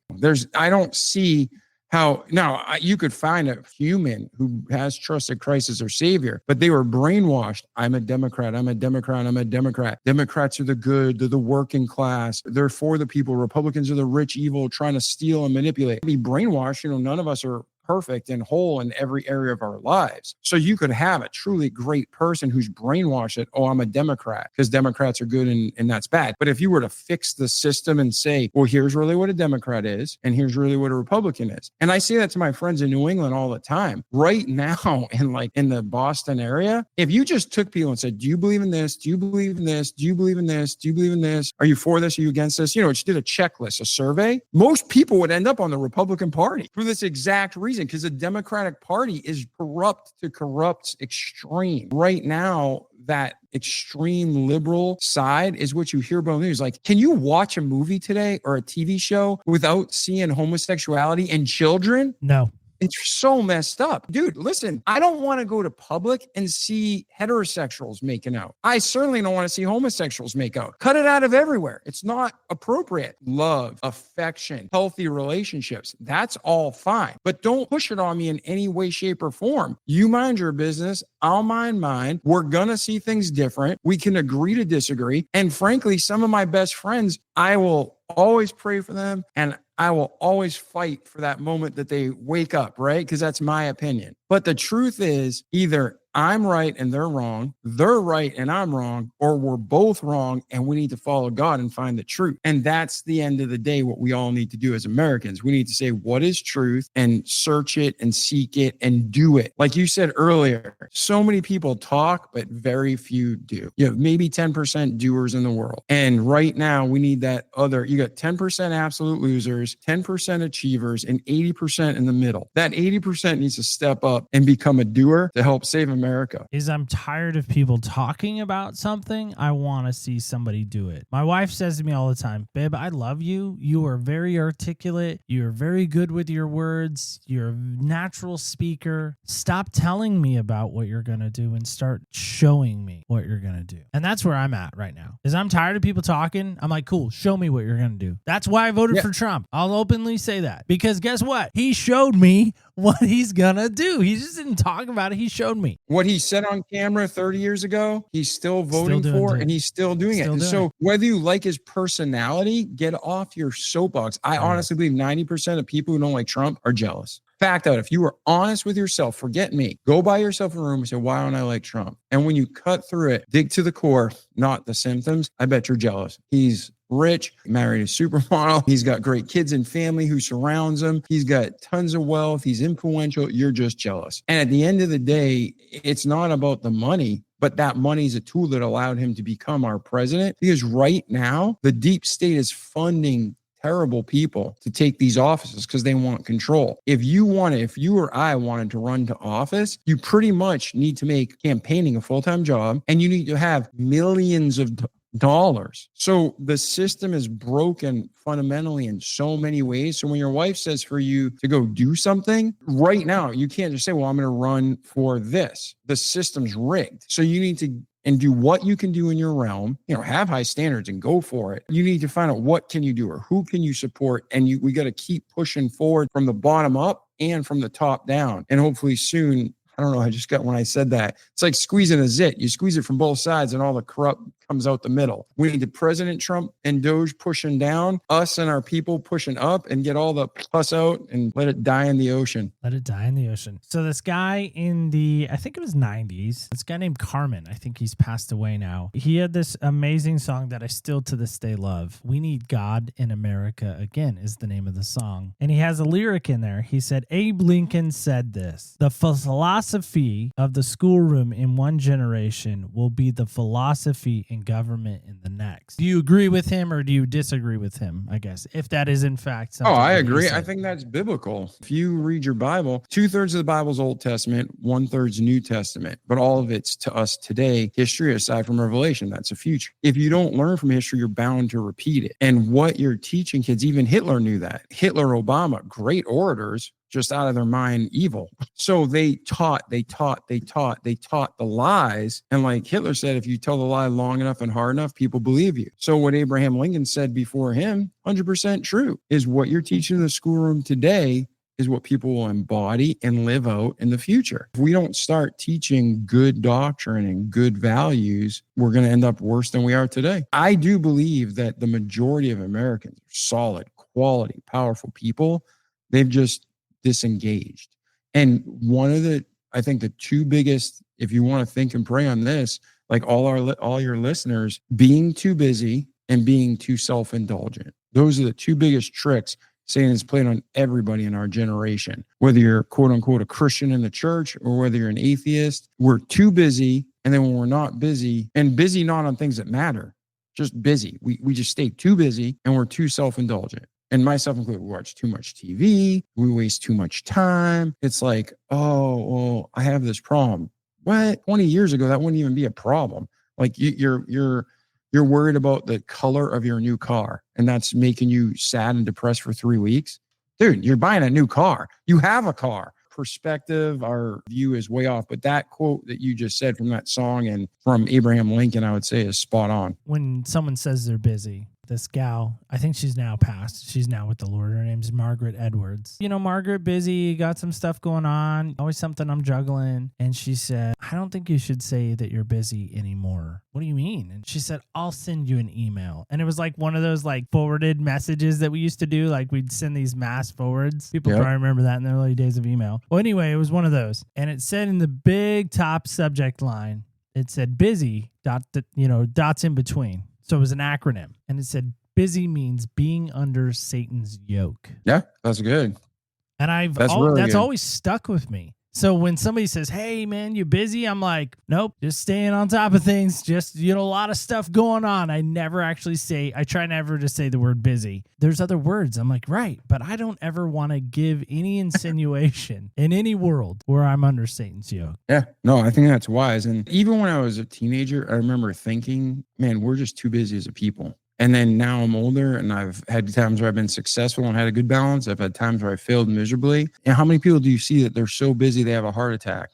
I don't see how. Now, you could find a human who has trusted Christ as their savior, but they were brainwashed. I'm a Democrat. I'm a Democrat. I'm a Democrat. Democrats are the good. They're the working class. They're for the people. Republicans are the rich, evil, trying to steal and manipulate. Be brainwashed. None of us are perfect and whole in every area of our lives. So you could have a truly great person who's brainwashed that, oh, I'm a Democrat because Democrats are good and that's bad. But if you were to fix the system and say, well, here's really what a Democrat is and here's really what a Republican is. And I say that to my friends in New England all the time. Right now, in the Boston area, if you just took people and said, do you believe in this? Do you believe in this? Do you believe in this? Do you believe in this? Are you for this? Are you against this? Just did a checklist, a survey. Most people would end up on the Republican Party for this exact reason. Because the Democratic Party is corrupt to corrupt extreme. Right now, that extreme liberal side is what you hear about in the news. Like, can you watch a movie today or a TV show without seeing homosexuality and children? No. It's so messed up. Dude, listen, I don't want to go to public and see heterosexuals making out. I certainly don't want to see homosexuals make out. Cut it out of everywhere. It's not appropriate. Love, affection, healthy relationships, that's all fine. But don't push it on me in any way, shape, or form. You mind your business. I'll mind mine. We're going to see things different. We can agree to disagree. And frankly, some of my best friends, I will always pray for them and I will always fight for that moment that they wake up, right? Because that's my opinion. But the truth is, either I'm right and they're right and I'm wrong, or we're both wrong and we need to follow God and find the truth. And that's the end of the day, what we all need to do as Americans. We need to say, what is truth, and search it and seek it and do it. Like you said earlier, so many people talk, but very few do. Maybe 10% doers in the world. And right now we need that you got 10% absolute losers, 10% achievers, and 80% in the middle. That 80% needs to step up and become a doer to help save America. I'm tired of people talking about something. I want to see somebody do it. My wife says to me all the time, babe, I love you. You are very articulate. You're very good with your words. You're a natural speaker. Stop telling me about what you're going to do and start showing me what you're going to do. And that's where I'm at right now. Is I'm tired of people talking. I'm like, cool, show me what you're going to do. That's why I voted for Trump. I'll openly say that, because guess what? He showed me what he's going to do. He just didn't talk about it. He showed me. What he said on camera 30 years ago, he's still voting for, and he's still doing it. And so whether you like his personality, get off your soapbox. I honestly believe 90% of people who don't like Trump are jealous. Fact out, if you were honest with yourself, forget me, go buy yourself a room and say, why don't I like Trump? And when you cut through it, dig to the core, not the symptoms, I bet you're jealous. He's rich, married a supermodel. He's got great kids and family who surrounds him. He's got tons of wealth. He's influential. You're just jealous. And at the end of the day, it's not about the money, but that money is a tool that allowed him to become our president. Because right now, the deep state is funding terrible people to take these offices because they want control. If you or I wanted to run to office, you pretty much need to make campaigning a full-time job, and you need to have millions of dollars. So the system is broken fundamentally in so many ways. So when your wife says for you to go do something right now, you can't just say, well, I'm going to run for this. The system's rigged. So you need to do what you can do in your realm, have high standards and go for it. You need to find out what can you do or who can you support. And we got to keep pushing forward from the bottom up and from the top down. And hopefully soon, I don't know, I just got when I said that, it's like squeezing a zit. You squeeze it from both sides and all the corrupt comes out the middle. We need the President Trump and Doge pushing down, us and our people pushing up, and get all the plus out and let it die in the ocean. Let it die in the ocean. So this guy in the, I think it was 90s, this guy named Carmen, I think he's passed away now. He had this amazing song that I still to this day love. We Need God in America Again is the name of the song. And he has a lyric in there. He said, Abe Lincoln said this, the philosophy of the schoolroom in one generation will be the philosophy in government in the next. Do you agree with him or do you disagree with him, I guess, if that is in fact something? Oh, I agree. I think that's biblical. If you read your Bible, 2/3 of the Bible's Old Testament, 1/3 New Testament, but all of it's to us today, history aside from Revelation, that's the future. If you don't learn from history, you're bound to repeat it. And what you're teaching kids, even Hitler knew that. Hitler, Obama, great orators, just out of their mind evil. So they taught the lies. And like Hitler said, if you tell the lie long enough and hard enough, people believe you. So what Abraham Lincoln said before him, 100% true, is what you're teaching in the schoolroom today is what people will embody and live out in the future. If we don't start teaching good doctrine and good values, we're going to end up worse than we are today. I do believe that the majority of Americans are solid, quality, powerful people. They've just disengaged. And one of the, I think the two biggest, if you want to think and pray on this, like all your listeners, being too busy and being too self-indulgent. Those are the two biggest tricks Satan has played on everybody in our generation. Whether you're quote unquote a Christian in the church or whether you're an atheist, we're too busy. And then when we're not busy, and busy not on things that matter, just busy. We just stay too busy and we're too self-indulgent. And myself included, we watch too much TV, we waste too much time. It's like, oh, well, I have this problem. What? 20 years ago, that wouldn't even be a problem. Like you're worried about the color of your new car, and that's making you sad and depressed for 3 weeks. Dude, you're buying a new car. You have a car. Perspective, our view is way off. But that quote that you just said from that song and from Abraham Lincoln, I would say is spot on. When someone says they're busy, this gal, I think she's now passed. She's now with the Lord. Her name's Margaret Edwards. You know, Margaret, busy, got some stuff going on, always something I'm juggling. And she said, I don't think you should say that you're busy anymore. What do you mean? And she said, I'll send you an email. And it was like one of those like forwarded messages that we used to do. Like we'd send these mass forwards. People probably remember that in the early days of email. Well, anyway, it was one of those. And it said in the big top subject line, it said busy, dots in between. So it was an acronym, and it said busy means being under Satan's yoke. Yeah, that's good. And that's always stuck with me. So when somebody says, hey, man, you busy? I'm like, nope, just staying on top of things. Just, a lot of stuff going on. I try never to say the word busy. There's other words. I'm like, right. But I don't ever want to give any insinuation in any world where I'm under Satan's yoke. Yeah, no, I think that's wise. And even when I was a teenager, I remember thinking, man, we're just too busy as a people. And then now I'm older and I've had times where I've been successful and had a good balance. I've had times where I failed miserably. And how many people do you see that they're so busy they have a heart attack?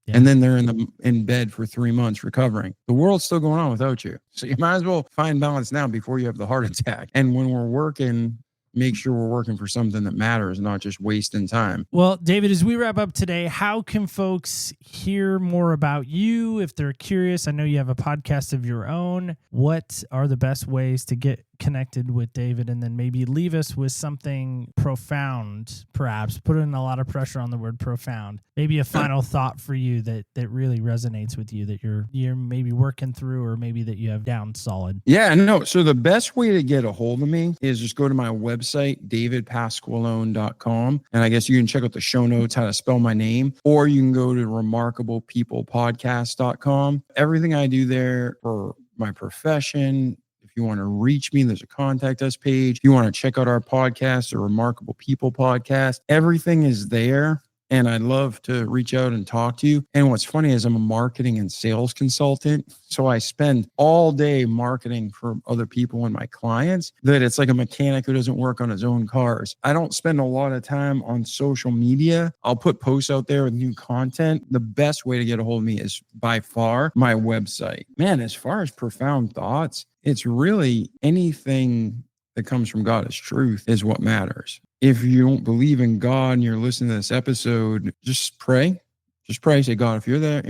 Yeah. And then they're in bed for 3 months recovering. The world's still going on without you. So you might as well find balance now before you have the heart attack. And when we're working, make sure we're working for something that matters, not just wasting time. Well, David, as we wrap up today, how can folks hear more about you if they're curious? I know you have a podcast of your own. What are the best ways to get connected with David? And then maybe leave us with something profound, perhaps. Put in a lot of pressure on the word profound. Maybe a final thought for you that really resonates with you, that you're maybe working through, or maybe that you have down solid. Yeah, no. So the best way to get a hold of me is just go to my website, davidpasqualone.com. And I guess you can check out the show notes, how to spell my name, or you can go to remarkablepeoplepodcast.com. Everything I do there for my profession. If you want to reach me, there's a contact us page. If you want to check out our podcast, the Remarkable People podcast, everything is there. And I'd love to reach out and talk to you. And what's funny is I'm a marketing and sales consultant. So I spend all day marketing for other people and my clients, that it's like a mechanic who doesn't work on his own cars. I don't spend a lot of time on social media. I'll put posts out there with new content. The best way to get a hold of me is by far my website. Man, as far as profound thoughts, it's really anything that comes from God as truth is what matters. If you don't believe in God and you're listening to this episode, just pray. Just pray. Say, God, if you're there,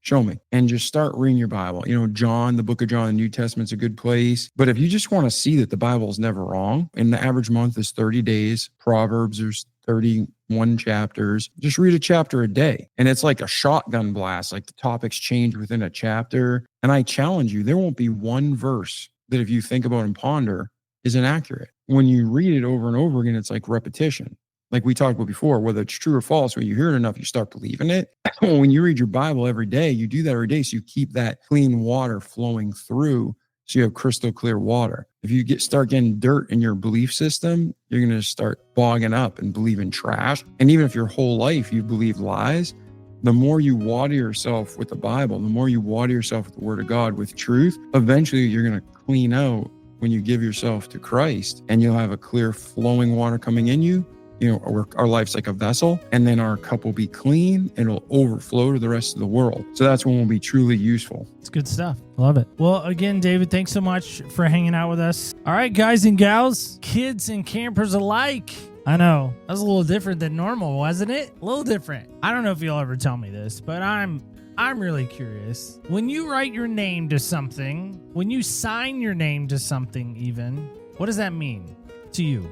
Show me. And just start reading your Bible. John, the book of John, the New Testament's a good place. But if you just want to see that the Bible is never wrong, and the average month is 30 days, Proverbs, there's 31 chapters, just read a chapter a day. And it's like a shotgun blast, like the topics change within a chapter. And I challenge you, there won't be one verse that if you think about and ponder is inaccurate. When you read it over and over again, it's like repetition. Like we talked about before, whether it's true or false, when you hear it enough, you start believing it. When you read your Bible every day, you do that every day. So you keep that clean water flowing through. So you have crystal clear water. If you start getting dirt in your belief system, you're going to start bogging up and believing trash. And even if your whole life you believe lies, the more you water yourself with the Bible, the more you water yourself with the Word of God, with truth, eventually you're going to clean out when you give yourself to Christ, and you'll have a clear flowing water coming in you. Our life's like a vessel, and then our cup will be clean and it'll overflow to the rest of the world. So that's when we'll be truly useful. It's good stuff. Love it. Well, again, David, thanks so much for hanging out with us. All right, guys and gals, kids and campers alike. I know that was a little different than normal, wasn't it? A little different. I don't know if you'll ever tell me this, but I'm really curious. When you write your name to something, when you sign your name to something even, what does that mean to you?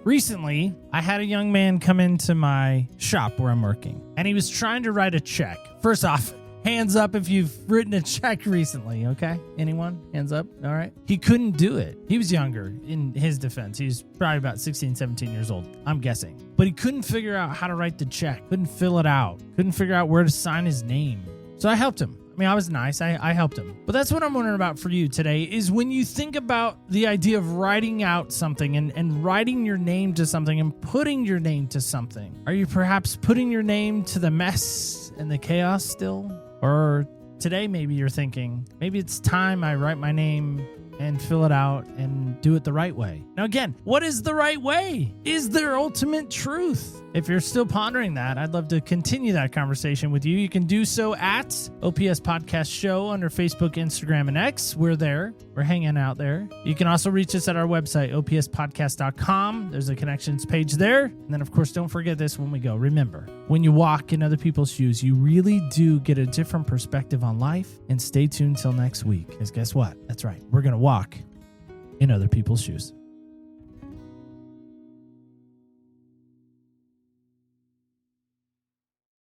Recently, I had a young man come into my shop where I'm working, and he was trying to write a check. First off, hands up if you've written a check recently, okay? Anyone? Hands up? All right. He couldn't do it. He was younger, in his defense. He was probably about 16, 17 years old, I'm guessing. But he couldn't figure out how to write the check, couldn't fill it out, couldn't figure out where to sign his name. So I helped him. I mean, I was nice. I helped him. But that's what I'm wondering about for you today is when you think about the idea of writing out something and writing your name to something and putting your name to something. Are you perhaps putting your name to the mess and the chaos still? Or today maybe you're thinking, maybe it's time I write my name and fill it out and do it the right way. Now again, what is the right way? Is there ultimate truth? If you're still pondering that, I'd love to continue that conversation with you. You can do so at OPS Podcast Show under Facebook, Instagram, and X. We're there. We're hanging out there. You can also reach us at our website, opspodcast.com. There's a connections page there. And then, of course, don't forget this when we go. Remember, when you walk in other people's shoes, you really do get a different perspective on life. And stay tuned till next week. Because guess what? That's right. We're going to walk in other people's shoes.